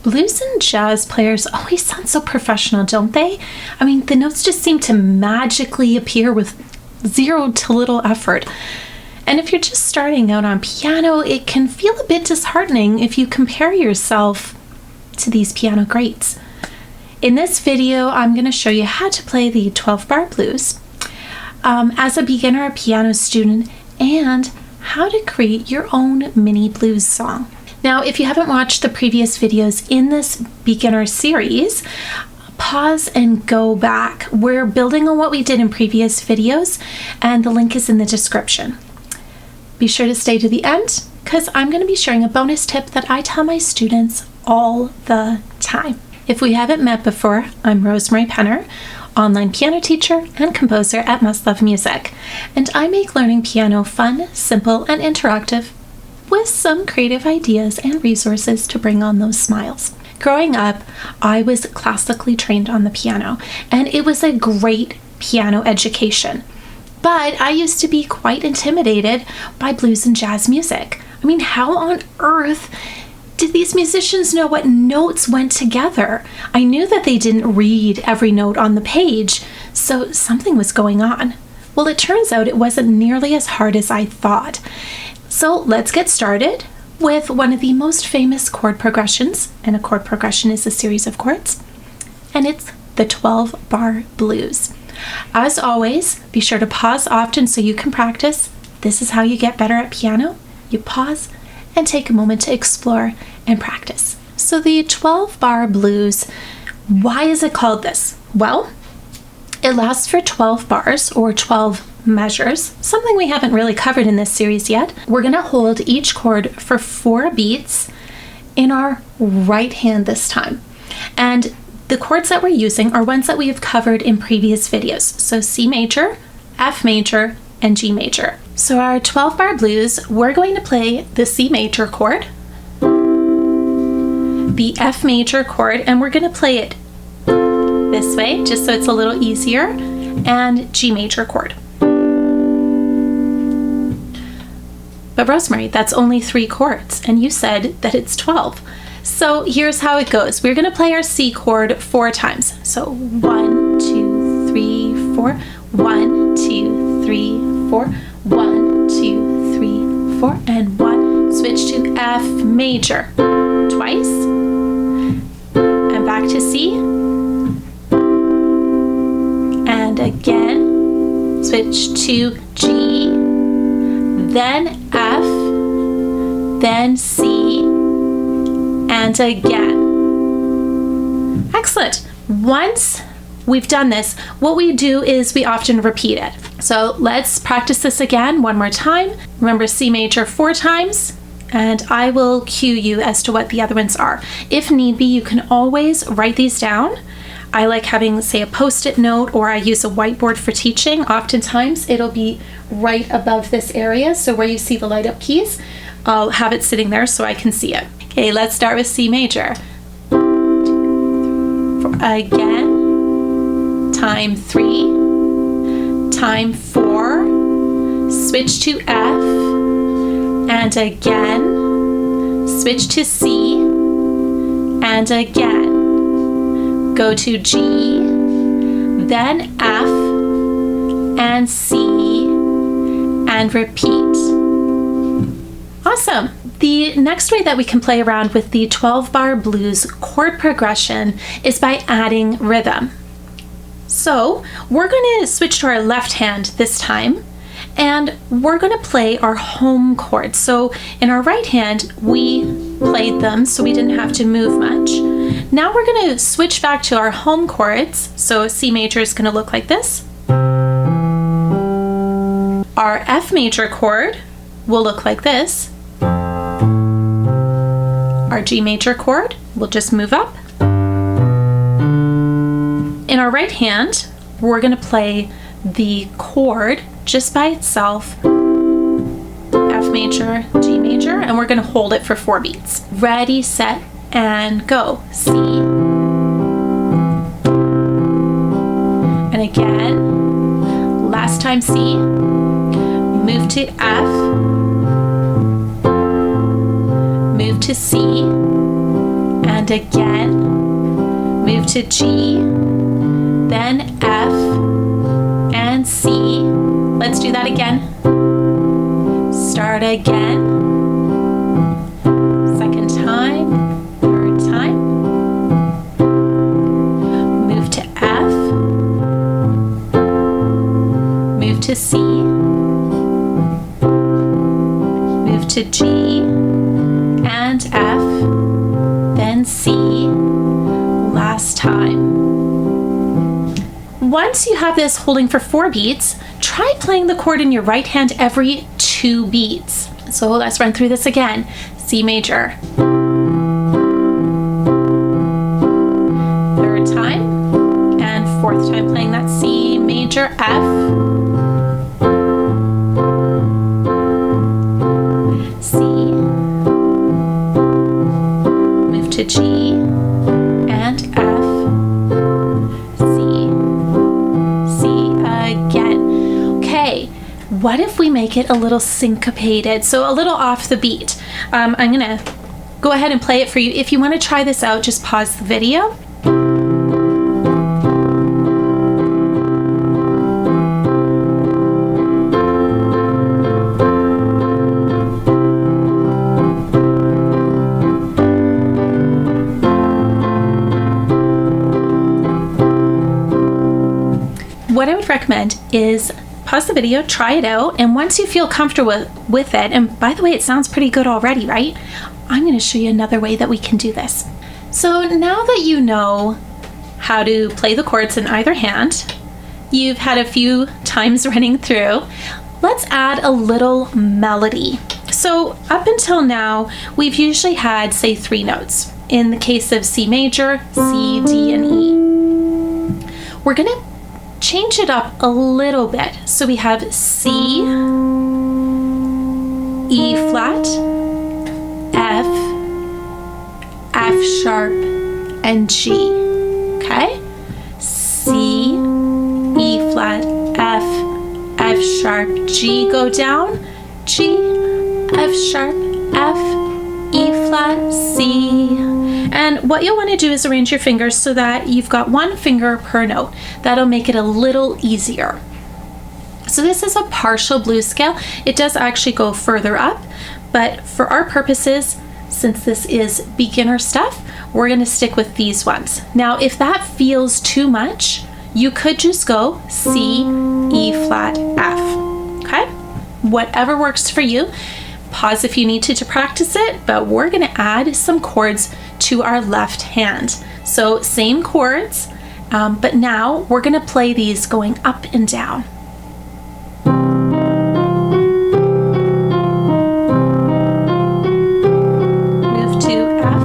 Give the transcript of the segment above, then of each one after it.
Blues and jazz players always sound so professional, don't they? I mean, the notes just seem to magically appear with zero to little effort. And if you're just starting out on piano, it can feel a bit disheartening if you compare yourself to these piano greats. In this video, I'm going to show you how to play the 12-bar blues as a beginner piano student and how to create your own mini blues song. Now, if you haven't watched the previous videos in this beginner series, pause and go back. We're building on what we did in previous videos, and the link is in the description. Be sure to stay to the end, because I'm going to be sharing a bonus tip that I tell my students all the time. If we haven't met before, I'm Rosemarie Penner, online piano teacher and composer at Must Love Music, and I make learning piano fun, simple, and interactive with some creative ideas and resources to bring on those smiles. Growing up, I was classically trained on the piano, and it was a great piano education. But I used to be quite intimidated by blues and jazz music. I mean, how on earth did these musicians know what notes went together? I knew that they didn't read every note on the page, so something was going on. Well, it turns out it wasn't nearly as hard as I thought. So let's get started with one of the most famous chord progressions, and a chord progression is a series of chords, and it's the 12-bar blues. As always, be sure to pause often so you can practice. This is how you get better at piano. You pause and take a moment to explore and practice. So the 12-bar blues, why is it called this? Well, it lasts for 12 bars or 12 measures, something we haven't really covered in this series yet. We're going to hold each chord for 4 beats in our right hand this time. And the chords that we're using are ones that we have covered in previous videos. So C major, F major, and G major. So our 12-bar blues, we're going to play the C major chord, the F major chord, and we're going to play it this way, just so it's a little easier, and G major chord. But Rosemarie, that's only 3 chords, and you said that it's 12. So here's how it goes. We're going to play our C chord 4 times. So 1, 2, 3, 4. 1, 2, 3, 4. 1, 2, 3, 4. And 1. Switch to F major twice. And back to C. And again. Switch to G. Then F. Then C. And again. Excellent. Once we've done this, what we do is we often repeat it. So let's practice this again one more time. Remember C major 4 times, and I will cue you as to what the other ones are. If need be, you can always write these down. I like having, say, a post-it note, or I use a whiteboard for teaching. Oftentimes, it'll be right above this area, so where you see the light up keys, I'll have it sitting there so I can see it. Okay, let's start with C major. 1, 2, 3, 4. Again, time 3, time 4, switch to F, and again, switch to C, and again, go to G, then F, and C, and repeat. Awesome. The next way that we can play around with the 12-bar blues chord progression is by adding rhythm. So we're going to switch to our left hand this time, and we're going to play our home chords. So in our right hand, we played them, so we didn't have to move much. Now we're going to switch back to our home chords. So C major is going to look like this. Our F major chord will look like this. Our G major chord will just move up. In our right hand, we're going to play the chord just by itself, F major, G major, and we're going to hold it for 4 beats. Ready, set, and go. C. And again, last time C, move to F, move to C, and and again. Move to G, then F and C. Let's do that again. Start again. Second time, third time. Move to F. Move to C. Move to G and F, then C. Last time. Once you have this holding for 4 beats, try playing the chord in your right hand every 2 beats. So let's run through this again. C major. Third time, and fourth time playing that C major, F. C. Move to G and F. What if we make it a little syncopated, so a little off the beat? I'm gonna go ahead and play it for you. If you want to try this out, just pause the video. What I would recommend is pause the video, try it out, and once you feel comfortable with it, and by the way, it sounds pretty good already, right? I'm going to show you another way that we can do this. So now that you know how to play the chords in either hand, you've had a few times running through, let's add a little melody. So up until now, we've usually had, say, 3 notes. In the case of C major, C, D, and E. We're going to change it up a little bit. So we have C, E flat, F, F sharp, and G. Okay? C, E flat, F, F sharp, G, go down, G, F sharp, F, E flat, C. And what you'll want to do is arrange your fingers so that you've got 1 finger per note. That'll make it a little easier. So this is a partial blues scale. It does actually go further up, but for our purposes, since this is beginner stuff, we're going to stick with these ones. Now, if that feels too much, you could just go C, E flat, F. Okay? Whatever works for you. Pause if you need to practice it, but we're going to add some chords to our left hand. So same chords, but now we're going to play these going up and down. Move to F.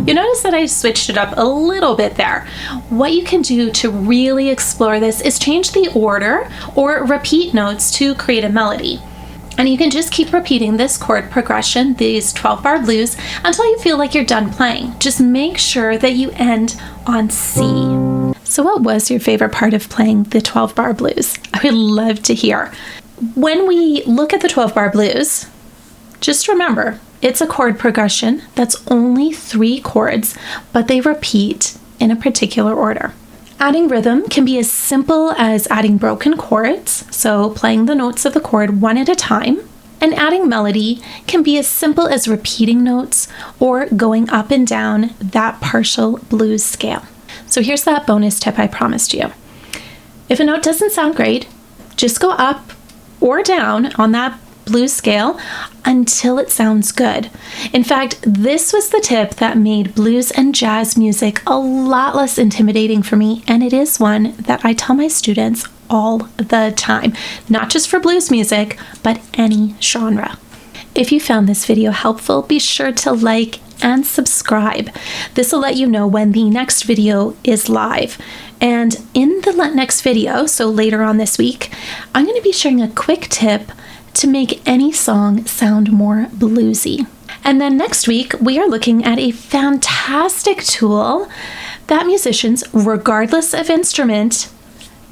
You notice that I switched it up a little bit there. What you can do to really explore this is change the order or repeat notes to create a melody. And you can just keep repeating this chord progression, these 12-bar blues, until you feel like you're done playing. Just make sure that you end on C. So what was your favorite part of playing the 12-bar blues? I would love to hear. When we look at the 12-bar blues, just remember, it's a chord progression that's only 3 chords, but they repeat in a particular order. Adding rhythm can be as simple as adding broken chords, so playing the notes of the chord one at a time, and adding melody can be as simple as repeating notes or going up and down that partial blues scale. So here's that bonus tip I promised you. If a note doesn't sound great, just go up or down on that blues scale until it sounds good. In fact, this was the tip that made blues and jazz music a lot less intimidating for me, and it is one that I tell my students all the time, not just for blues music, but any genre. If you found this video helpful, be sure to like and subscribe. This will let you know when the next video is live. And in the next video, so later on this week, I'm going to be sharing a quick tip to make any song sound more bluesy. And then next week, we are looking at a fantastic tool that musicians, regardless of instrument,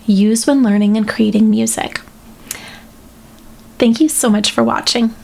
use when learning and creating music. Thank you so much for watching.